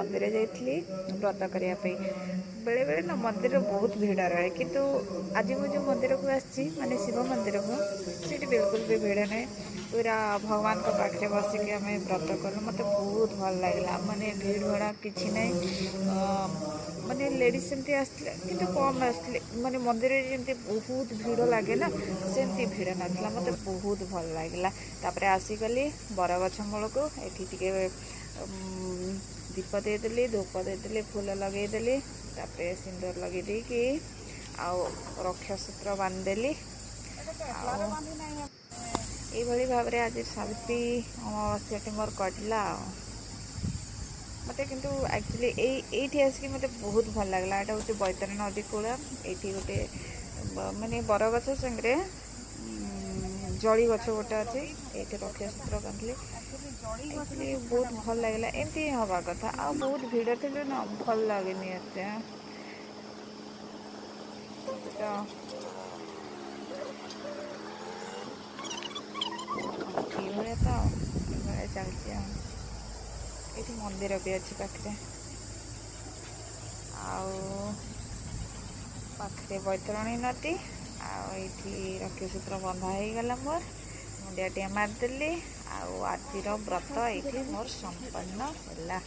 मंदिर जाइली व्रत करने बेले बेले ना मंदिर बहुत भीड़ रहे किंतु आज मुझे मंदिर को आसी माने शिव मंदिर को सीट बिल्कुल भी भीड़ नहीं पूरा भगवान को पाखे बसिक आम व्रत कलु मत बहुत भल लगे माने भीड़ भड़ा किसी ना माने लेडीज सेमती आसते कि कम आसते माने मंदिर जमी बहुत भीड़ लगे ना सेमती भीड़ नाला मत बहुत भल लगे तापर आसीगली बरगछ मूल को ये दीप देदेली धूप देदेली फूल लगेदेली तापर सिंदूर लगे कि आउ रक्षासूत्र बांधिदेली यही भाव में आज सावित्री अमावास्या मोर कटला मत किंतु एक्चुअली ये आसिक मत बहुत भल लगला यहाँ हूँ बैतरणी नदी कूल ये गोटे माने बरगछ संगे जड़ी गछ गोटे अच्छे ये रक्षासूत्र बांधली एक्चुअली बहुत भल लगे एमती हवा कथा आ बहुत भीड़ थे ना भल लगे तो चलती ये मंदिर भी अच्छी पाखे पाखे बैतरणी नदी आई रक्षासूत्र बंधा हो गला मोर मुंडिया टे मारदेली आज व्रत ये मोर संपन्न होला।